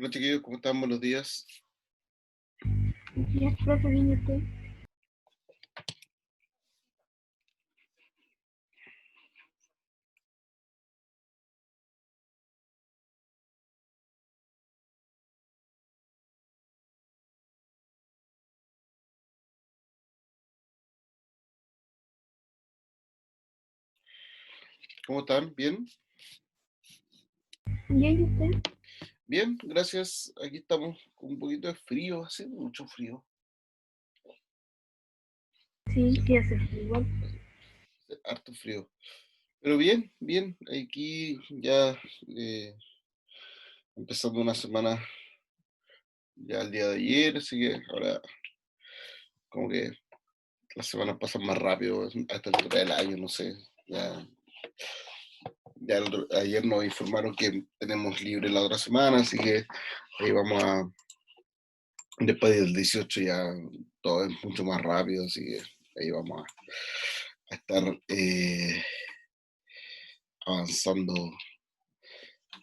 Hola chiquillos, ¿cómo están? Buenos días. Ya, profe, viene usted. ¿Cómo están? ¿Bien? Ya, ¿y usted? Bien, gracias. Aquí estamos con un poquito de frío, hace mucho frío, Sí, hace, sí, hace igual. hace harto frío. Pero bien, bien. Aquí ya empezando una semana ya el día de ayer, así que ahora como que las semanas pasan más rápido a esta altura del año, no sé. Ya, ayer nos informaron que tenemos libre la otra semana, así que ahí vamos a, después del 18 ya todo es mucho más rápido, así que ahí vamos a estar avanzando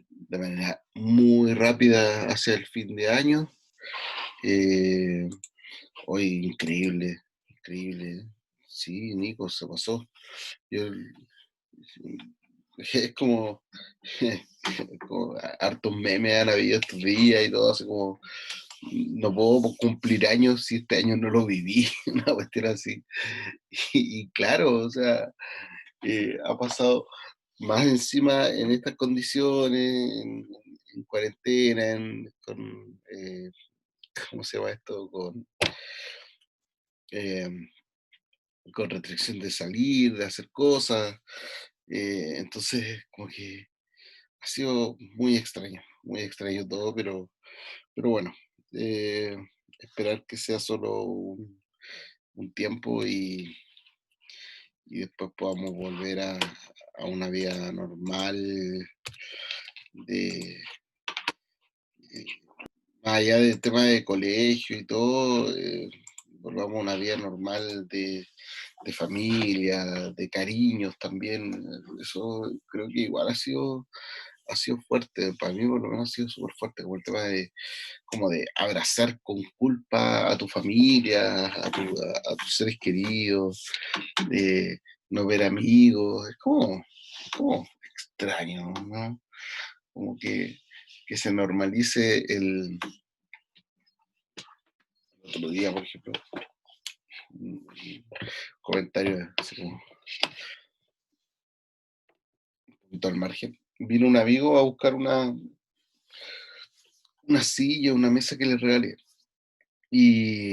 de manera muy rápida hacia el fin de año. Eh, Hoy increíble, increíble. Sí, Nico, se pasó. Yo, es como, como hartos memes han habido estos días y todo, así como no puedo cumplir años si este año no lo viví, una cuestión así. Y claro, o sea, ha pasado más encima en estas condiciones, en cuarentena, ¿cómo se llama esto? Eh, con restricción de salir, de hacer cosas. Entonces, como que ha sido muy extraño todo, pero bueno, eh, esperar que sea solo un tiempo y después podamos volver a una vida normal de, más allá del tema de colegio y todo, volvamos a una vida normal de familia, de cariños también. Eso creo que igual ha sido fuerte, para mí por lo menos ha sido súper fuerte, como el tema de, como de abrazar con culpa a tu familia, a tus seres queridos, de no ver amigos, es como extraño, ¿no? Como que se normalice el otro día, por ejemplo, un comentario así como un poquito al margen. Vino un amigo a buscar una silla, una mesa que le regalé. Y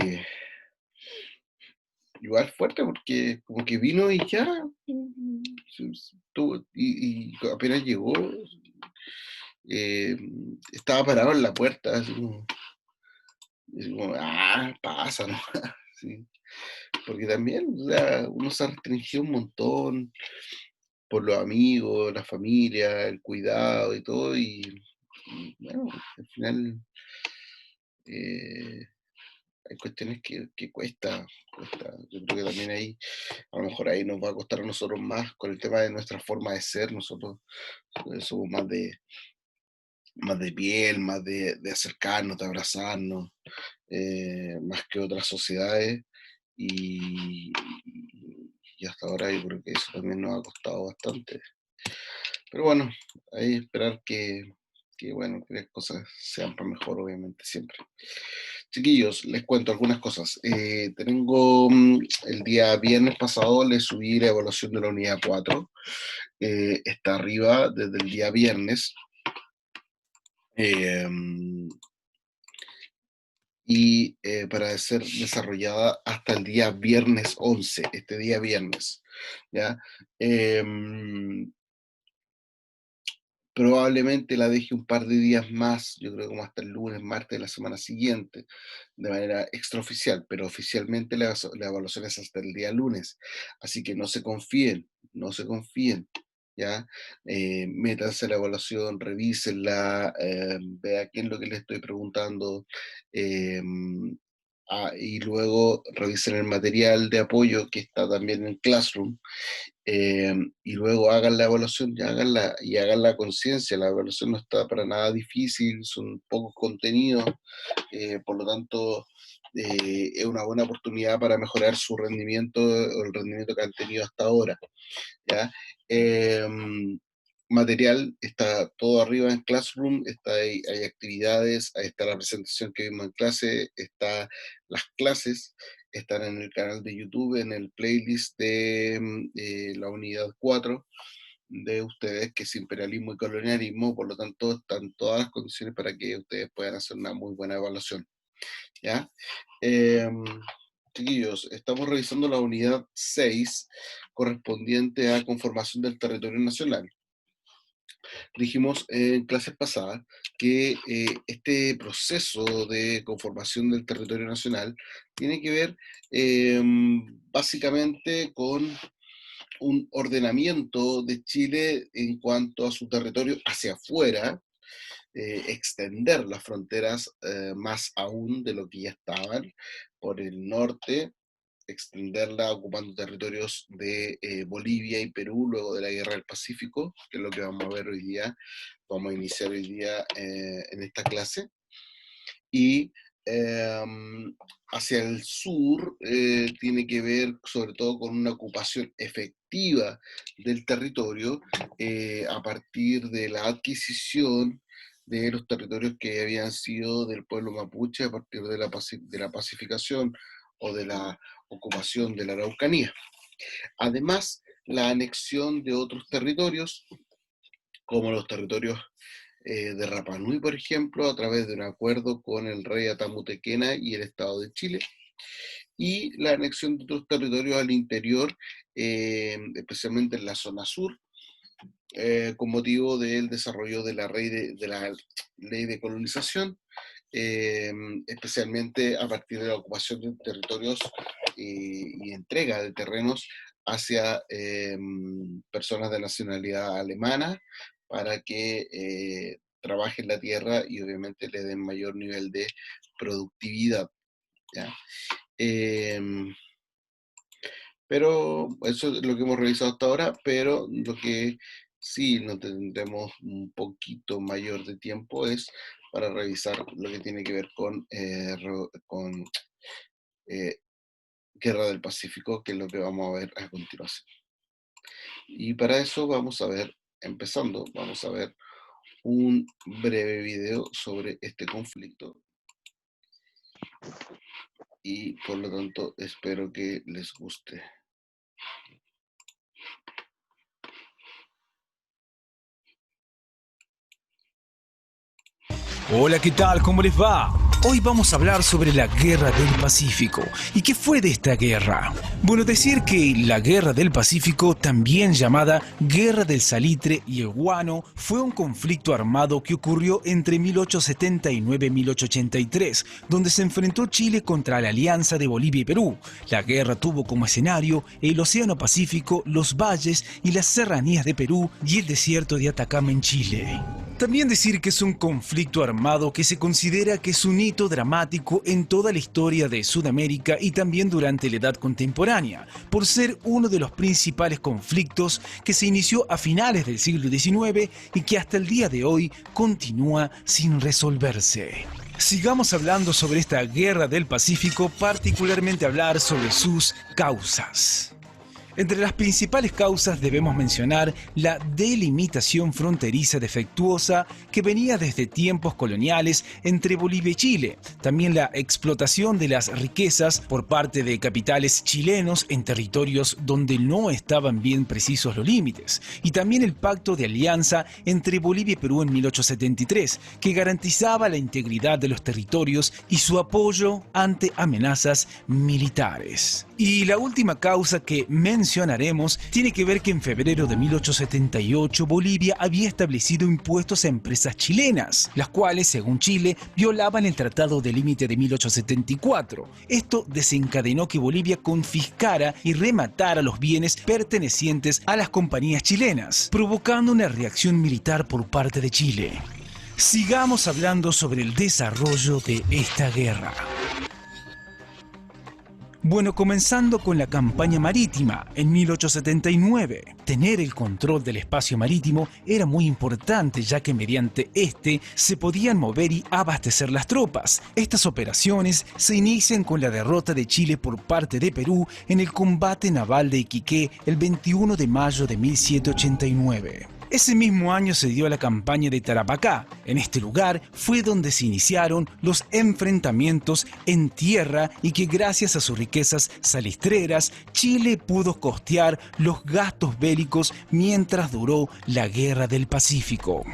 igual fuerte porque como que vino y ya, y apenas llegó, eh, estaba parado en la puerta, así como, pasa, ¿no? Sí, porque también, o sea, uno se restringió un montón por los amigos, la familia, el cuidado y todo, y bueno, al final eh, hay cuestiones que cuesta. Yo creo que también ahí, a lo mejor ahí nos va a costar a nosotros más con el tema de nuestra forma de ser. Nosotros somos más de piel, más de acercarnos, de abrazarnos, más que otras sociedades. Y, y hasta ahora yo creo que eso también nos ha costado bastante. Pero bueno, ahí esperar bueno, que las cosas sean para mejor, obviamente, siempre. Chiquillos, les cuento algunas cosas. Tengo el día viernes pasado, le subí la evaluación de la unidad 4. Está arriba desde el día viernes. eh, y para ser desarrollada hasta el día viernes 11, este día viernes, ¿ya? Em, Probablemente la deje un par de días más, yo creo como hasta el lunes, martes de la semana siguiente, de manera extraoficial, pero oficialmente la evaluación es hasta el día lunes. Así que no se confíen, no se confíen, ¿ya? Métanse a la evaluación, revísenla, vea qué es lo que les estoy preguntando, eh, y luego revisen el material de apoyo que está también en Classroom, y luego hagan la evaluación y hagan la conciencia. La evaluación no está para nada difícil, son pocos contenidos, por lo tanto, es una buena oportunidad para mejorar su rendimiento o el rendimiento que han tenido hasta ahora. ¿Ya? Material está todo arriba en Classroom, hay actividades, ahí está la presentación que vimos en clase, está las clases, están en el canal de YouTube, en el playlist de la unidad 4 de ustedes, que es imperialismo y colonialismo. Por lo tanto, están todas las condiciones para que ustedes puedan hacer una muy buena evaluación. ¿Ya? Chiquillos, estamos revisando la unidad 6 correspondiente a conformación del territorio nacional. Dijimos en clases pasadas que este proceso de conformación del territorio nacional tiene que ver básicamente con un ordenamiento de Chile en cuanto a su territorio hacia afuera, extender las fronteras más aún de lo que ya estaban por el norte, extenderla ocupando territorios de Bolivia y Perú luego de la Guerra del Pacífico, que es lo que vamos a ver hoy día, vamos a iniciar hoy día en esta clase. Y hacia el sur tiene que ver sobre todo con una ocupación efectiva del territorio a partir de la adquisición de los territorios que habían sido del pueblo mapuche a partir de la pacificación o de la ocupación de la Araucanía. Además, la anexión de otros territorios, como los territorios de Rapa Nui, por ejemplo, a través de un acuerdo con el rey Atamutequena y el Estado de Chile, y la anexión de otros territorios al interior, especialmente en la zona sur, con motivo del desarrollo de la ley de colonización, especialmente a partir de la ocupación de territorios y entrega de terrenos hacia personas de nacionalidad alemana para que trabajen la tierra y obviamente le den mayor nivel de productividad. ¿Ya? Pero eso es lo que hemos revisado hasta ahora, pero lo que sí no tendremos un poquito mayor de tiempo es para revisar lo que tiene que ver con Guerra del Pacífico, que es lo que vamos a ver a continuación. Y para eso vamos a ver, empezando, vamos a ver un breve video sobre este conflicto. Y por lo tanto espero que les guste. Hola, ¿qué tal? ¿Cómo les va? Hoy vamos a hablar sobre la Guerra del Pacífico. ¿Y qué fue de esta guerra? Bueno, decir que la Guerra del Pacífico, también llamada Guerra del Salitre y el Guano, fue un conflicto armado que ocurrió entre 1879 y 1883, donde se enfrentó Chile contra la alianza de Bolivia y Perú. La guerra tuvo como escenario el Océano Pacífico, los valles y las serranías de Perú y el desierto de Atacama en Chile. También decir que es un conflicto armado que se considera que es un hito dramático en toda la historia de Sudamérica y también durante la Edad Contemporánea, por ser uno de los principales conflictos que se inició a finales del siglo XIX y que hasta el día de hoy continúa sin resolverse. Sigamos hablando sobre esta Guerra del Pacífico, particularmente hablar sobre sus causas. Entre las principales causas debemos mencionar la delimitación fronteriza defectuosa que venía desde tiempos coloniales entre Bolivia y Chile, también la explotación de las riquezas por parte de capitales chilenos en territorios donde no estaban bien precisos los límites, y también el pacto de alianza entre Bolivia y Perú en 1873, que garantizaba la integridad de los territorios y su apoyo ante amenazas militares. Y la última causa que mencionaremos tiene que ver que en febrero de 1878 Bolivia había establecido impuestos a empresas chilenas, las cuales, según Chile, violaban el Tratado de Límite de 1874. Esto desencadenó que Bolivia confiscara y rematara los bienes pertenecientes a las compañías chilenas, provocando una reacción militar por parte de Chile. Sigamos hablando sobre el desarrollo de esta guerra. Bueno, comenzando con la campaña marítima en 1879. Tener el control del espacio marítimo era muy importante, ya que mediante este se podían mover y abastecer las tropas. Estas operaciones se inician con la derrota de Chile por parte de Perú en el combate naval de Iquique el 21 de mayo de 1789. Ese mismo año se dio la campaña de Tarapacá. En este lugar fue donde se iniciaron los enfrentamientos en tierra y que gracias a sus riquezas salistreras, Chile pudo costear los gastos bélicos mientras duró la Guerra del Pacífico.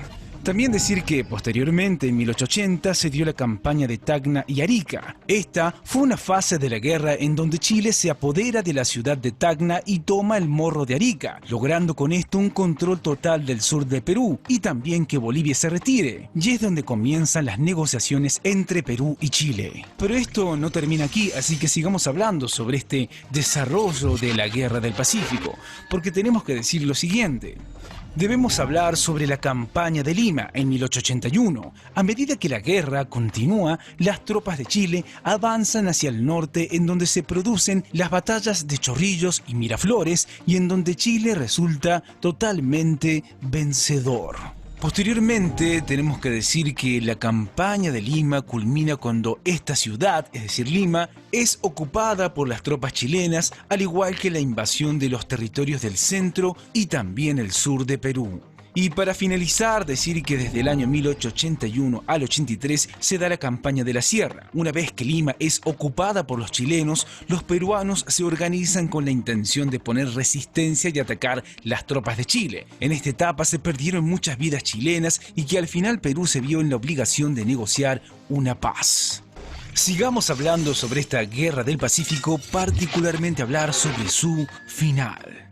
También decir que posteriormente, en 1880, se dio la campaña de Tacna y Arica. Esta fue una fase de la guerra en donde Chile se apodera de la ciudad de Tacna y toma el Morro de Arica, logrando con esto un control total del sur de Perú y también que Bolivia se retire. Y es donde comienzan las negociaciones entre Perú y Chile. Pero esto no termina aquí, así que sigamos hablando sobre este desarrollo de la Guerra del Pacífico, porque tenemos que decir lo siguiente. Debemos hablar sobre la campaña de Lima en 1881. A medida que la guerra continúa, las tropas de Chile avanzan hacia el norte, en donde se producen las batallas de Chorrillos y Miraflores y en donde Chile resulta totalmente vencedor. Posteriormente, tenemos que decir que la campaña de Lima culmina cuando esta ciudad, es decir, Lima, es ocupada por las tropas chilenas, al igual que la invasión de los territorios del centro y también el sur de Perú. Y para finalizar, decir que desde el año 1881 al 83 se da la campaña de la Sierra. Una vez que Lima es ocupada por los chilenos, los peruanos se organizan con la intención de poner resistencia y atacar las tropas de Chile. En esta etapa se perdieron muchas vidas chilenas y que al final Perú se vio en la obligación de negociar una paz. Sigamos hablando sobre esta Guerra del Pacífico, particularmente hablar sobre su final.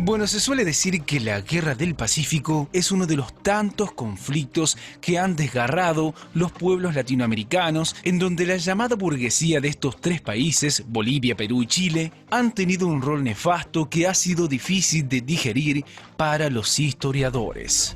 Bueno, se suele decir que la Guerra del Pacífico es uno de los tantos conflictos que han desgarrado los pueblos latinoamericanos, en donde la llamada burguesía de estos tres países, Bolivia, Perú y Chile, han tenido un rol nefasto que ha sido difícil de digerir para los historiadores.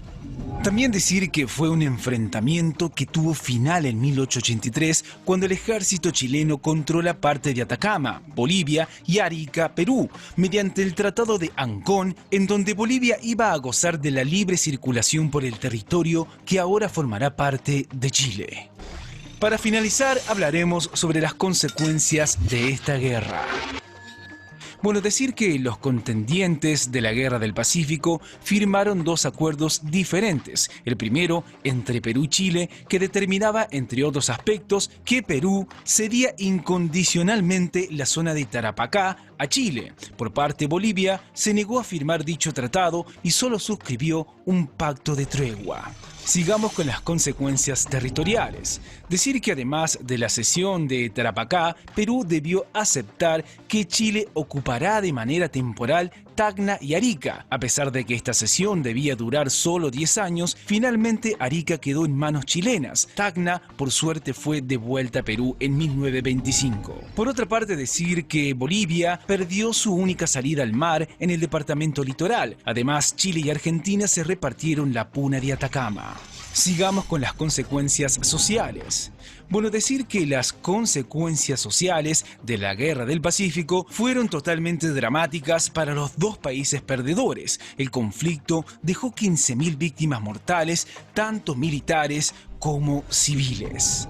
También decir que fue un enfrentamiento que tuvo final en 1883, cuando el ejército chileno controla parte de Atacama, Bolivia y Arica, Perú, mediante el Tratado de Ancón, en donde Bolivia iba a gozar de la libre circulación por el territorio que ahora formará parte de Chile. Para finalizar, hablaremos sobre las consecuencias de esta guerra. Bueno, decir que los contendientes de la Guerra del Pacífico firmaron dos acuerdos diferentes. El primero entre Perú y Chile, que determinaba, entre otros aspectos, que Perú cedía incondicionalmente la zona de Tarapacá a Chile. Por parte de Bolivia, se negó a firmar dicho tratado y solo suscribió un pacto de tregua. Sigamos con las consecuencias territoriales. Decir que además de la cesión de Tarapacá, Perú debió aceptar que Chile ocupará de manera temporal Tacna y Arica. A pesar de que esta cesión debía durar solo 10 años, finalmente Arica quedó en manos chilenas. Tacna, por suerte, fue devuelta a Perú en 1925. Por otra parte, decir que Bolivia perdió su única salida al mar en el departamento litoral. Además, Chile y Argentina se repartieron la puna de Atacama. Sigamos con las consecuencias sociales. Bueno, decir que las consecuencias sociales de la Guerra del Pacífico fueron totalmente dramáticas para los dos países perdedores. El conflicto dejó 15.000 víctimas mortales, tanto militares como civiles.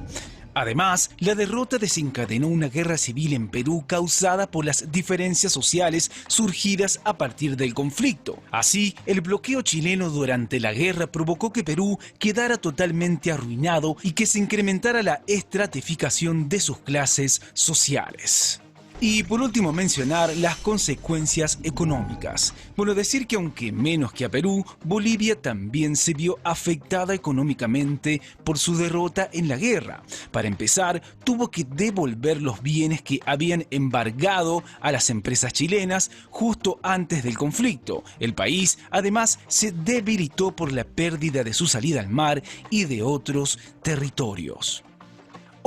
Además, la derrota desencadenó una guerra civil en Perú causada por las diferencias sociales surgidas a partir del conflicto. Así, el bloqueo chileno durante la guerra provocó que Perú quedara totalmente arruinado y que se incrementara la estratificación de sus clases sociales. Y por último mencionar las consecuencias económicas. Bueno, decir que aunque menos que a Perú, Bolivia también se vio afectada económicamente por su derrota en la guerra. Para empezar, tuvo que devolver los bienes que habían embargado a las empresas chilenas justo antes del conflicto. El país además se debilitó por la pérdida de su salida al mar y de otros territorios.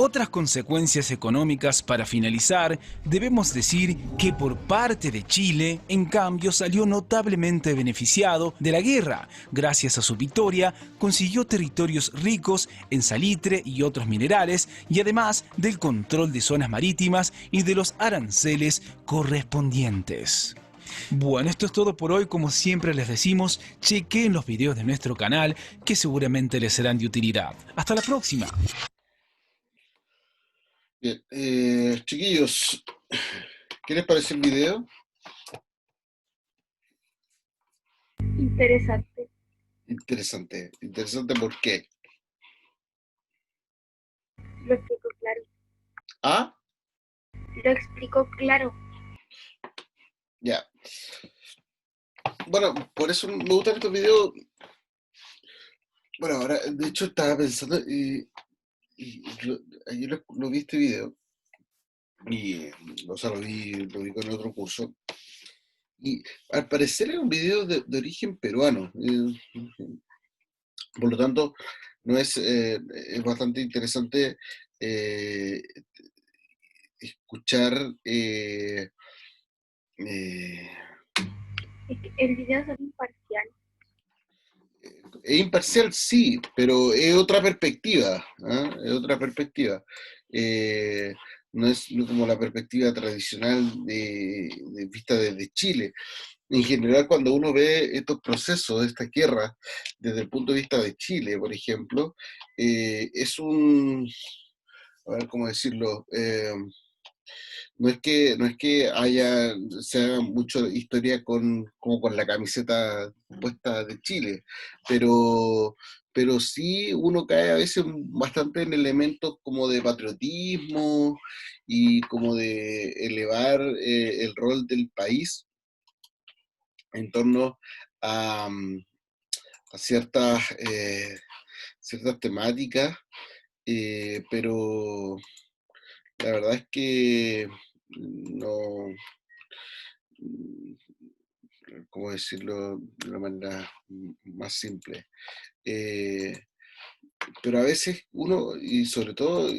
Otras consecuencias económicas para finalizar, debemos decir que por parte de Chile, en cambio, salió notablemente beneficiado de la guerra. Gracias a su victoria, consiguió territorios ricos en salitre y otros minerales y además del control de zonas marítimas y de los aranceles correspondientes. Bueno, esto es todo por hoy. Como siempre les decimos, chequen los videos de nuestro canal que seguramente les serán de utilidad. Hasta la próxima. Bien, chiquillos, ¿qué les parece el video? Interesante. Interesante. Interesante, ¿por qué? Lo explico claro. Ah, Lo explico claro. ya. Bueno, por eso me gustan estos videos. Bueno, ahora, de hecho, estaba pensando, ayer lo vi este video, y, o sea, lo vi con otro curso, y al parecer es un video de origen peruano. Por lo tanto, no es bastante interesante eh, escuchar. Eh, Es que el video es imparcial. es imparcial, sí, pero es otra perspectiva. ¿Ah? Es otra perspectiva. Eh, no es como la perspectiva tradicional de vista desde Chile. En general, cuando uno ve estos procesos, esta guerra, desde el punto de vista de Chile, por ejemplo, es a ver cómo decirlo, no es que se haga mucho historia como con la camiseta puesta de Chile, pero, pero sí uno cae a veces bastante en elementos como de patriotismo y como de elevar el rol del país en torno a, a ciertas temáticas, pero la verdad es que no, ¿cómo decirlo de una manera más simple? Eh, pero a veces uno, y sobre todo,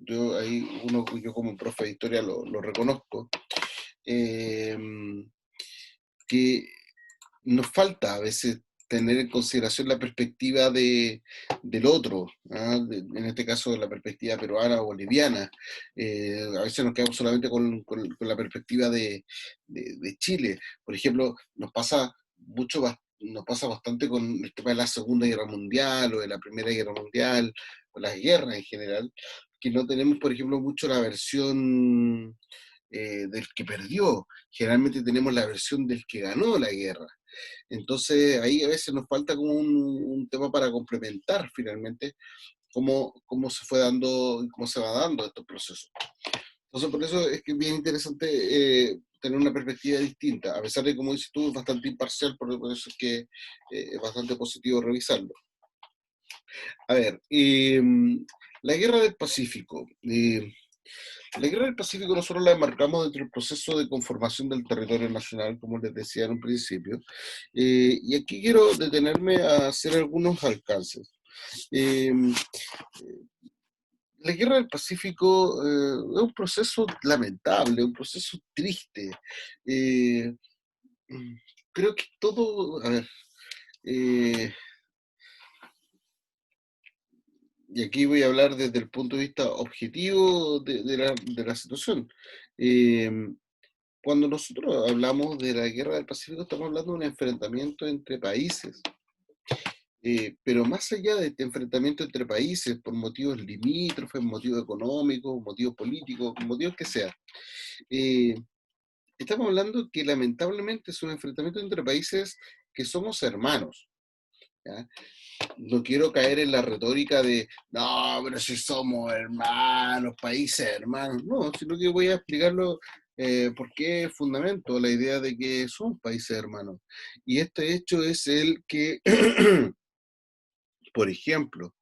yo como profe de historia lo reconozco, eh, que nos falta a veces tener en consideración la perspectiva del otro, ¿ah? En este caso la perspectiva peruana o boliviana. A veces nos quedamos solamente con la perspectiva de Chile. Por ejemplo, nos pasa bastante con el tema de la Segunda Guerra Mundial o de la Primera Guerra Mundial o las guerras en general, que no tenemos, por ejemplo, mucho la versión del que perdió. Generalmente tenemos la versión del que ganó la guerra. Entonces ahí a veces nos falta como un tema para complementar finalmente cómo se fue dando y cómo se va dando estos procesos. Entonces por eso es que es bien interesante tener una perspectiva distinta, a pesar de, como dices tú, es bastante imparcial, por eso es que es bastante positivo revisarlo. A ver, la guerra del Pacífico. La guerra del Pacífico nosotros la enmarcamos dentro del proceso de conformación del territorio nacional, como les decía en un principio, y aquí quiero detenerme a hacer algunos alcances. Eh, la guerra del Pacífico es un proceso lamentable, un proceso triste. Eh, creo que todo, a ver, eh, y aquí voy a hablar desde el punto de vista objetivo de la situación. Eh, Cuando nosotros hablamos de la guerra del Pacífico, estamos hablando de un enfrentamiento entre países. Pero más allá de este enfrentamiento entre países, por motivos limítrofes, motivos económicos, motivos políticos, motivos que sea, eh, estamos hablando que lamentablemente es un enfrentamiento entre países que somos hermanos. ¿Ya? No quiero caer en la retórica de, no, pero si somos hermanos, países hermanos. No, sino que voy a explicarlo por qué fundamento la idea de que son países hermanos. Y este hecho es el que, por ejemplo,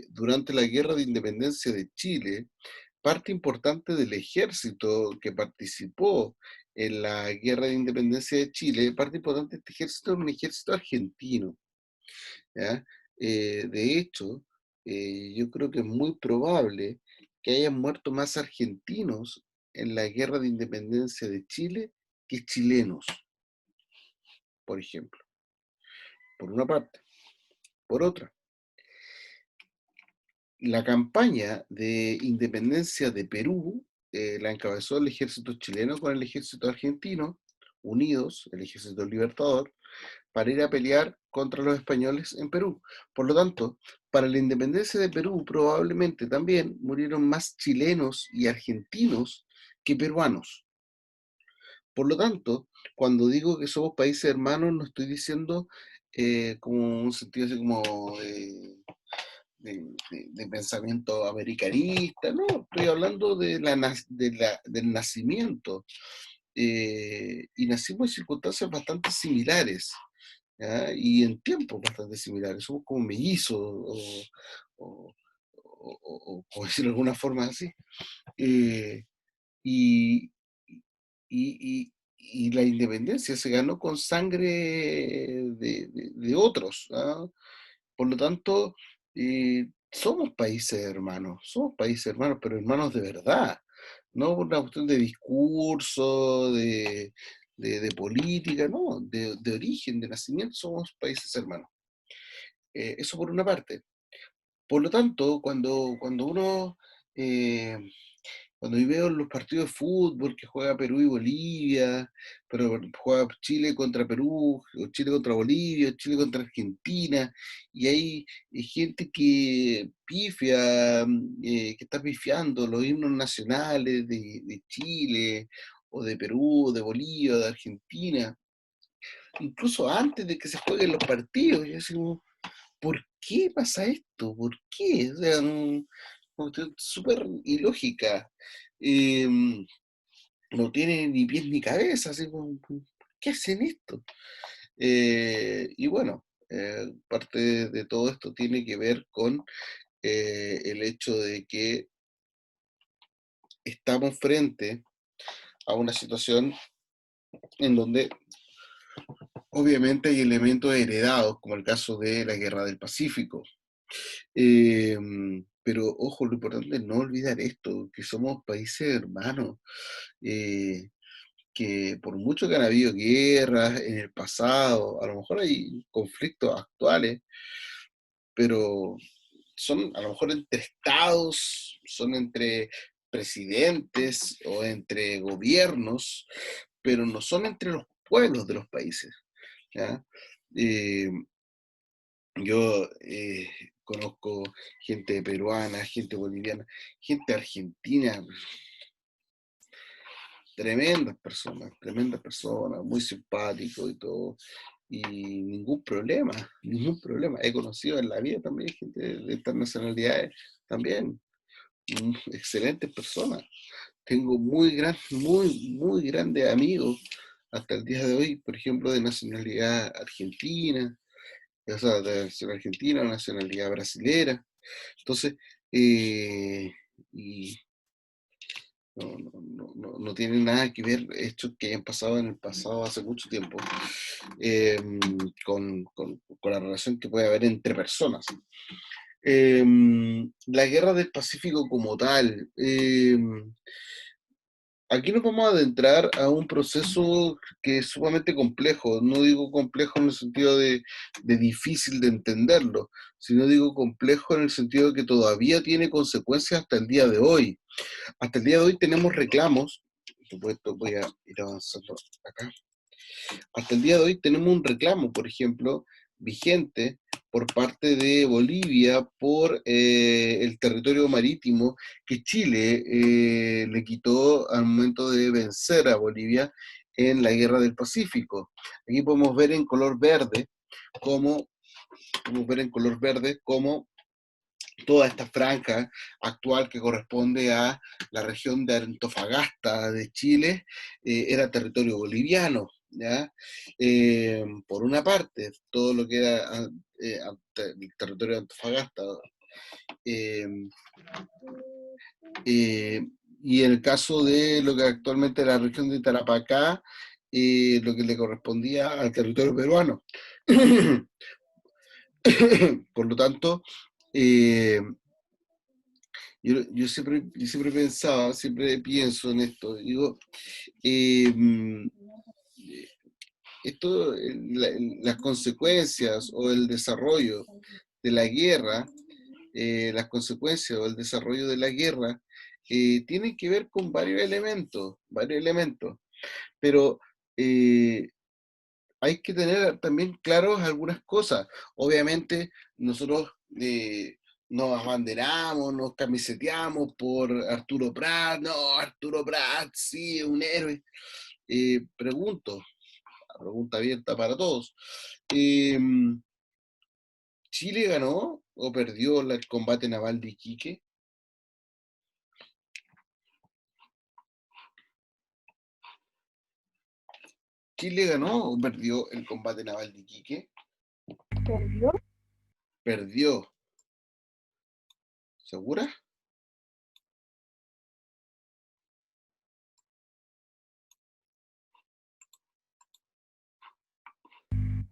durante la Guerra de Independencia de Chile, parte importante del ejército que participó en la Guerra de Independencia de Chile, parte importante de este ejército era un ejército argentino. ¿Ya? De hecho, yo creo que es muy probable que hayan muerto más argentinos en la guerra de independencia de Chile que chilenos, por ejemplo, por una parte. Por otra, la campaña de independencia de Perú la encabezó el ejército chileno con el ejército argentino, unidos, el ejército libertador, para ir a pelear contra los españoles en Perú. Por lo tanto, para la independencia de Perú probablemente también murieron más chilenos y argentinos que peruanos. Por lo tanto, cuando digo que somos países hermanos, no estoy diciendo como un sentido así como de pensamiento americanista, no, estoy hablando del nacimiento. Y nacimos en circunstancias bastante similares, ¿ya? Y en tiempos bastante similares, somos como mellizos, o, o decirlo de alguna forma así. Eh, y, y la independencia se ganó con sangre de otros, ¿ah? Por lo tanto, somos países hermanos, pero hermanos de verdad, no por una cuestión de discurso, de política, no, de origen, de nacimiento, somos países hermanos. Eso por una parte. Por lo tanto, cuando uno, eh, cuando yo veo los partidos de fútbol que juega Perú y Bolivia, pero juega Chile contra Perú, o Chile contra Bolivia, o Chile contra Argentina, y hay gente que pifia, que está pifiando los himnos nacionales de Chile, o de Perú, de Bolivia, de Argentina, incluso antes de que se jueguen los partidos. Yo digo, ¿por qué pasa esto? ¿Por qué? O sea, súper ilógica. Eh, no tiene ni pies ni cabeza. Así como, ¿por qué hacen esto? Y bueno, parte de todo esto tiene que ver con el hecho de que estamos frente a una situación en donde obviamente hay elementos heredados, como el caso de la Guerra del Pacífico. Pero ojo, lo importante es no olvidar esto, que somos países hermanos, que por mucho que han habido guerras en el pasado, a lo mejor hay conflictos actuales, pero son a lo mejor entre estados, son entre presidentes o entre gobiernos, pero no son entre los pueblos de los países, ¿ya? Eh, Yo conozco gente peruana, gente boliviana, gente argentina, tremendas personas, muy simpáticos y todo, y ningún problema, ningún problema. He conocido en la vida también gente de estas nacionalidades, también, excelentes personas. Tengo muy grandes amigos hasta el día de hoy, por ejemplo, de nacionalidad argentina, o sea, de nacionalidad argentina, nacionalidad brasilera. Entonces, y no tiene nada que ver hechos que hayan pasado en el pasado hace mucho tiempo eh, con la relación que puede haber entre personas. La guerra del Pacífico como tal. Aquí nos vamos a adentrar a un proceso que es sumamente complejo. No digo complejo en el sentido de difícil de entenderlo, sino digo complejo en el sentido de que todavía tiene consecuencias hasta el día de hoy. Hasta el día de hoy tenemos reclamos, por supuesto voy a ir avanzando acá. Hasta el día de hoy tenemos un reclamo, por ejemplo, vigente por parte de Bolivia por el territorio marítimo que Chile le quitó al momento de vencer a Bolivia en la Guerra del Pacífico. Aquí podemos ver en color verde cómo, toda esta franja actual que corresponde a la región de Antofagasta de Chile era territorio boliviano, ¿ya? Por una parte, todo lo que era el territorio de Antofagasta, eh, y en el caso de lo que actualmente es la región de Tarapacá, lo que le correspondía al territorio peruano. Por lo tanto, Eh, yo siempre pensaba, siempre pienso en esto, digo, eh, mm, las consecuencias o el desarrollo de la guerra, las consecuencias o el desarrollo de la guerra, tienen que ver con varios elementos, pero eh, hay que tener también claros algunas cosas. Obviamente, nosotros nos abanderamos, nos camiseteamos por Arturo Prat, no, Arturo Prat, sí, es un héroe. Pregunto, pregunta abierta para todos. Eh, ¿Chile ganó o perdió el combate naval de Iquique? ¿Chile ganó o perdió el combate naval de Iquique? ¿Perdió? Perdió. ¿Segura?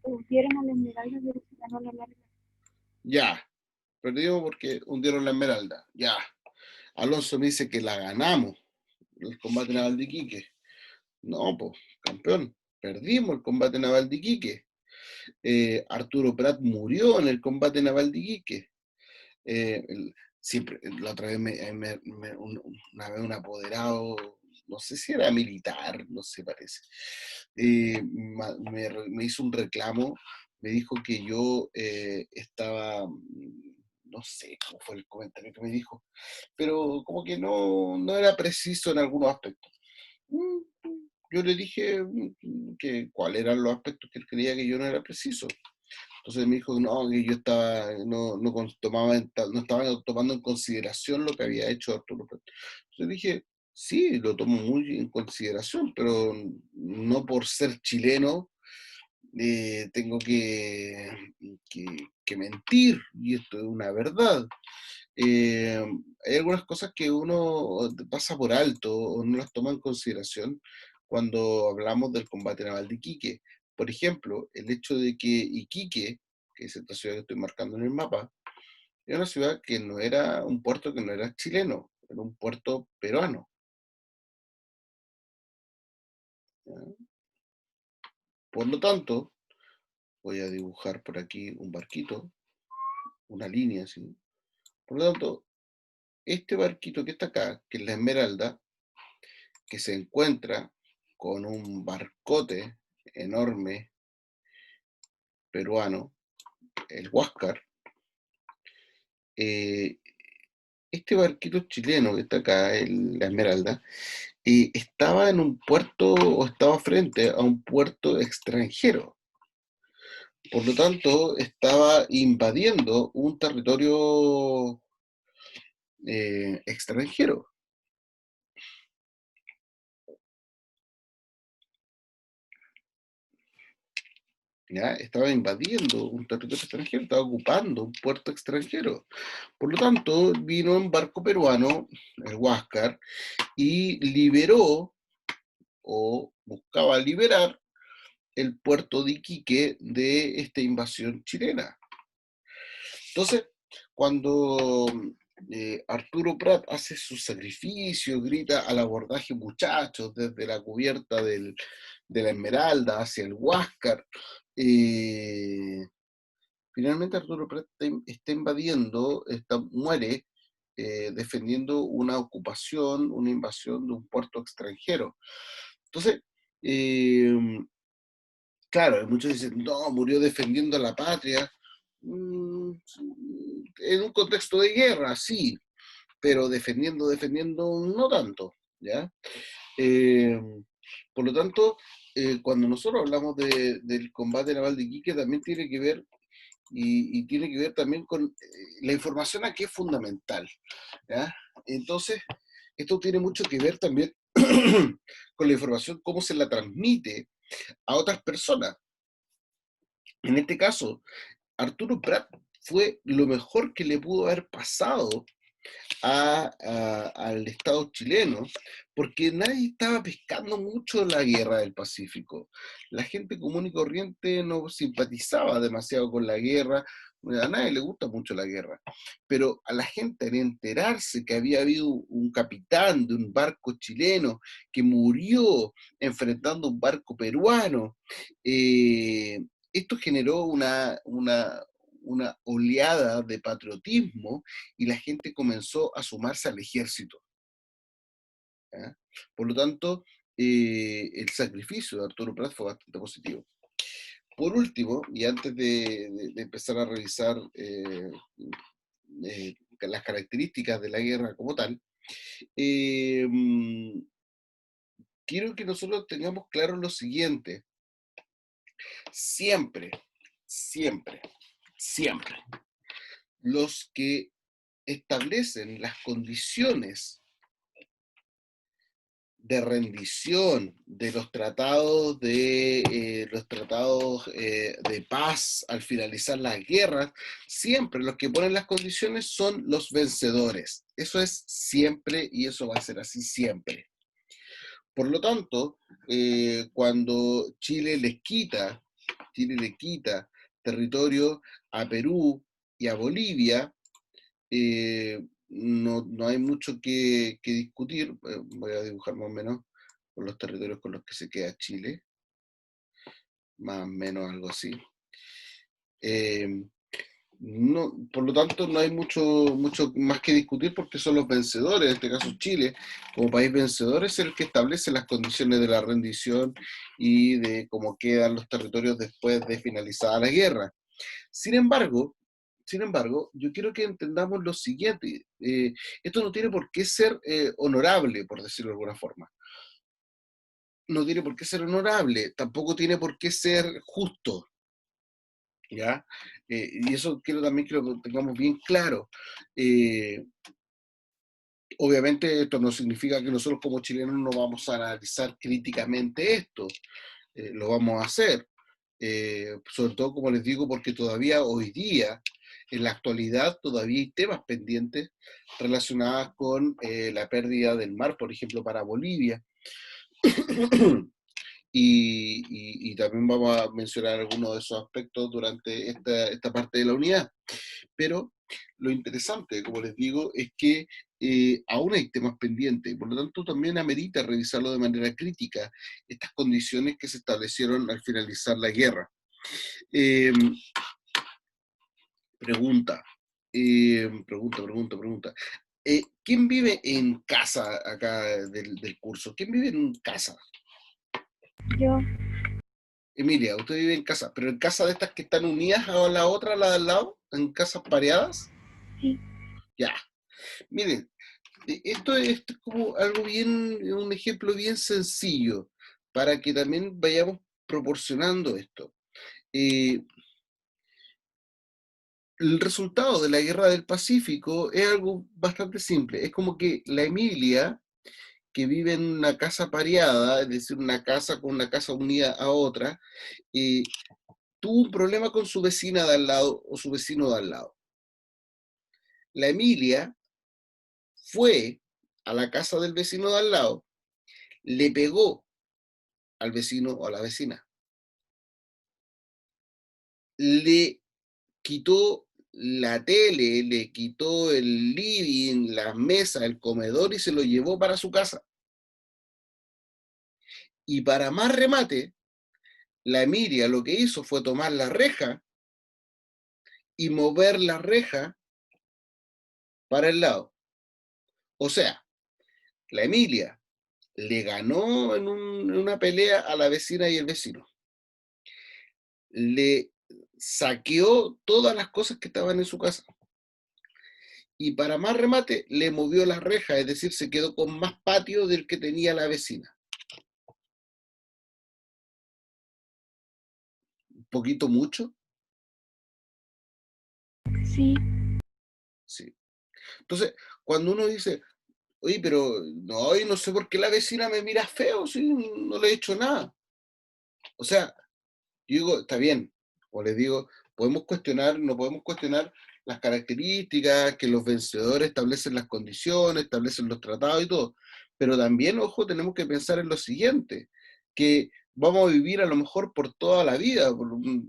Hundieron a la Esmeralda, pero se ganó la larga. Ya. Perdimos porque hundieron la Esmeralda. Ya. Alonso me dice que la ganamos, el combate naval de Iquique. No, pues, campeón. Perdimos el combate naval de Iquique. Arturo Prat murió en el combate naval de Iquique. Siempre, la otra vez una vez un apoderado, no sé si era militar, no sé, parece, me hizo un reclamo, me dijo que yo estaba, no sé cómo fue el comentario que me dijo, pero como que no era preciso en algunos aspectos. Mm, Yo le dije que cuáles eran los aspectos que él creía que yo no era preciso. Entonces me dijo no, que yo estaba, no estaba tomando en consideración lo que había hecho Arturo Prat. Entonces dije, sí, lo tomo muy en consideración, pero no por ser chileno tengo que, que mentir, y esto es una verdad. Eh, Hay algunas cosas que uno pasa por alto o no las toma en consideración cuando hablamos del combate naval de Iquique. Por ejemplo, el hecho de que Iquique, que es esta ciudad que estoy marcando en el mapa, era una ciudad que no era un puerto que no era chileno, era un puerto peruano. ¿Ya? Por lo tanto, voy a dibujar por aquí un barquito, una línea así. Por lo tanto, este barquito que está acá, que es la Esmeralda, que se encuentra con un barcote enorme peruano, el Huáscar. eh, este barquito chileno que está acá, la Esmeralda, estaba en un puerto o estaba frente a un puerto extranjero. Por lo tanto, estaba invadiendo un territorio extranjero. ¿Ya? Estaba invadiendo un territorio extranjero, estaba ocupando un puerto extranjero. Por lo tanto, vino un barco peruano, el Huáscar, y liberó o buscaba liberar el puerto de Iquique de esta invasión chilena. Entonces, cuando Arturo Prat hace su sacrificio, grita al abordaje muchachos desde la cubierta de la Esmeralda hacia el Huáscar, finalmente Arturo Prat está invadiendo, muere defendiendo una ocupación, una invasión de un puerto extranjero. Entonces, eh, claro, muchos dicen, no, murió defendiendo a la patria. En un contexto de guerra, sí, pero defendiendo, no tanto, ¿ya? Eh, por lo tanto, cuando nosotros hablamos del combate naval de Iquique, también tiene que ver, y tiene que ver también con la información aquí es fundamental, ¿ya? Entonces, esto tiene mucho que ver también con la información, cómo se la transmite a otras personas. En este caso, Arturo Prat fue lo mejor que le pudo haber pasado al Estado chileno, porque nadie estaba pescando mucho la guerra del Pacífico. La gente común y corriente no simpatizaba demasiado con la guerra, a nadie le gusta mucho la guerra, pero a la gente al enterarse que había habido un capitán de un barco chileno que murió enfrentando un barco peruano, esto generó una oleada de patriotismo y la gente comenzó a sumarse al ejército. ¿Ya? Por lo tanto, el sacrificio de Arturo Prat fue bastante positivo. Por último, y antes de empezar a revisar las características de la guerra como tal, eh, quiero que nosotros tengamos claro lo siguiente. Siempre, siempre, siempre, los que establecen las condiciones de rendición de los tratados de paz al finalizar las guerras, siempre los que ponen las condiciones son los vencedores. Eso es siempre y eso va a ser así siempre. Por lo tanto, cuando Chile le quita territorio a Perú y a Bolivia, no hay mucho que discutir. Voy a dibujar más o menos con los territorios con los que se queda Chile, más o menos algo así. Por lo tanto, no hay mucho más que discutir porque son los vencedores, en este caso Chile, como país vencedor, es el que establece las condiciones de la rendición y de cómo quedan los territorios después de finalizada la guerra. Sin embargo, yo quiero que entendamos lo siguiente. Esto no tiene por qué ser honorable, por decirlo de alguna forma. No tiene por qué ser honorable, tampoco tiene por qué ser justo, ¿ya? Y eso quiero también que lo tengamos bien claro. Obviamente esto no significa que nosotros como chilenos no vamos a analizar críticamente esto, lo vamos a hacer. Sobre todo, como les digo, porque todavía hoy día, en la actualidad, todavía hay temas pendientes relacionados con la pérdida del mar, por ejemplo, para Bolivia. Y también vamos a mencionar algunos de esos aspectos durante esta parte de la unidad. Pero lo interesante, como les digo, es que aún hay temas pendientes, por lo tanto también amerita revisarlo de manera crítica, estas condiciones que se establecieron al finalizar la guerra. Eh, pregunta, pregunta. ¿Quién vive en casa acá del curso? ¿Quién vive en casa? Yo, Emilia, usted vive en casa, pero en casa de estas que están unidas a la otra, la de al lado, en casas pareadas. sí. Ya. Miren, esto es como algo bien, un ejemplo bien sencillo para que también vayamos proporcionando esto. El resultado de la Guerra del Pacífico es algo bastante simple. Es como que la Emilia, que vive en una casa pareada, es decir, una casa con una casa unida a otra, tuvo un problema con su vecina de al lado o su vecino de al lado. La Emilia fue a la casa del vecino de al lado, le pegó al vecino o a la vecina, le quitó la tele, le quitó el living, las mesas, el comedor y se lo llevó para su casa. Y para más remate, la Emilia lo que hizo fue tomar la reja y mover la reja para el lado. O sea, la Emilia le ganó en una pelea a la vecina y el vecino. Le saqueó todas las cosas que estaban en su casa. Y para más remate, le movió la reja, es decir, se quedó con más patio del que tenía la vecina. ¿Un poquito mucho? Sí, Sí. Entonces, cuando uno dice, oye, pero no sé por qué la vecina me mira feo, si no le he hecho nada. O sea, yo digo, está bien, o les digo, podemos cuestionar, no podemos cuestionar las características, que los vencedores establecen las condiciones, establecen los tratados y todo. Pero también, ojo, tenemos que pensar en lo siguiente, que vamos a vivir a lo mejor por toda la vida.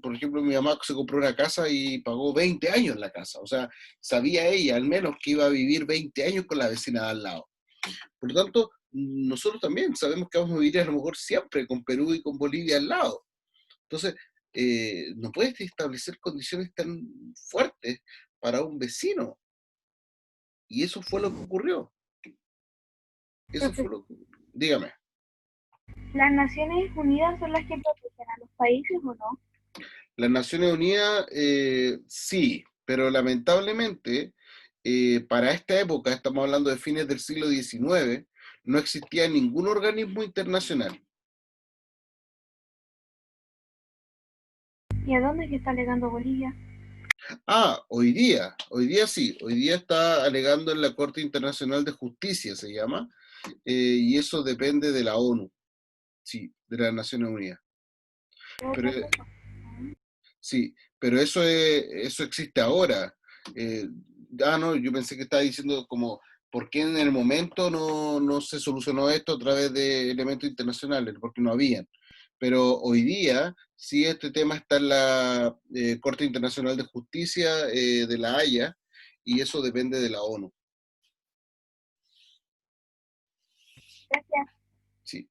Por ejemplo, mi mamá se compró una casa y pagó 20 años la casa. O sea, sabía ella al menos que iba a vivir 20 años con la vecina de al lado. Por lo tanto, nosotros también sabemos que vamos a vivir a lo mejor siempre con Perú y con Bolivia al lado. Entonces, no puedes establecer condiciones tan fuertes para un vecino. Y eso fue lo que ocurrió. Eso fue lo que... Dígame. ¿Las Naciones Unidas son las que protegen a los países o no? Las Naciones Unidas, sí, pero lamentablemente, para esta época, estamos hablando de fines del siglo XIX, no existía ningún organismo internacional. ¿Y a dónde es que está alegando Bolivia? Hoy día sí, hoy día está alegando en la Corte Internacional de Justicia, se llama, y eso depende de la ONU, sí, de las Naciones Unidas. Pero, sí, pero eso existe ahora. No, yo pensé que estaba diciendo como, ¿por qué en el momento no se solucionó esto a través de elementos internacionales? Porque no habían. Pero hoy día, sí, este tema está en la Corte Internacional de Justicia de La Haya, y eso depende de la ONU. Gracias. Sí.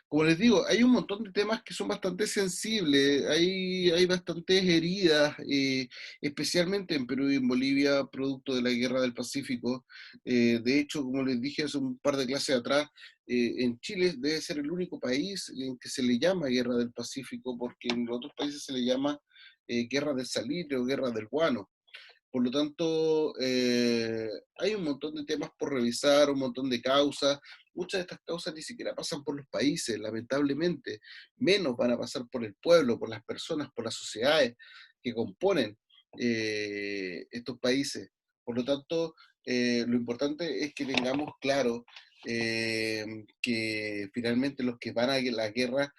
Como les digo, hay un montón de temas que son bastante sensibles, hay bastantes heridas, especialmente en Perú y en Bolivia, producto de la Guerra del Pacífico. De hecho, como les dije hace un par de clases atrás, en Chile debe ser el único país en que se le llama Guerra del Pacífico, porque en los otros países se le llama Guerra del Salitre o Guerra del Guano. Por lo tanto, hay un montón de temas por revisar, un montón de causas. Muchas de estas causas ni siquiera pasan por los países, lamentablemente. Menos van a pasar por el pueblo, por las personas, por las sociedades que componen estos países. Por lo tanto, lo importante es que tengamos claro que finalmente los que van a la guerra,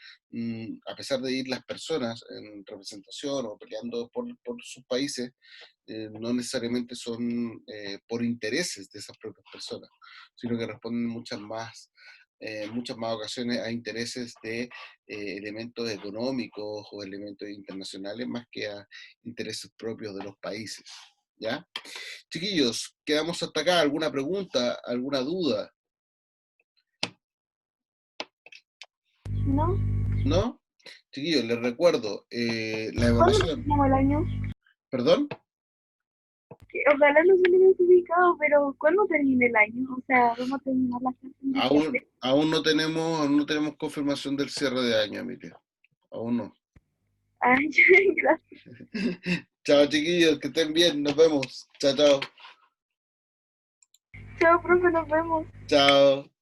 a pesar de ir las personas en representación o peleando por sus países, no necesariamente son por intereses de esas propias personas, sino que responden muchas más ocasiones a intereses de elementos económicos o elementos internacionales más que a intereses propios de los países. ¿Ya? Chiquillos, quedamos hasta acá. ¿Alguna pregunta? ¿Alguna duda? ¿No? ¿No? Chiquillos, les recuerdo, la ¿Cuándo evaluación... terminamos el año? ¿Perdón? Que ojalá no se lo hubiese ubicado, pero ¿cuándo termina el año? O sea, vamos a terminar las clases en diciembre. Aún no tenemos confirmación del cierre de año, Emilia. Aún no. Ay, gracias. Chao, chiquillos, que estén bien, nos vemos. Chao, chao. Chao, profe, nos vemos. Chao.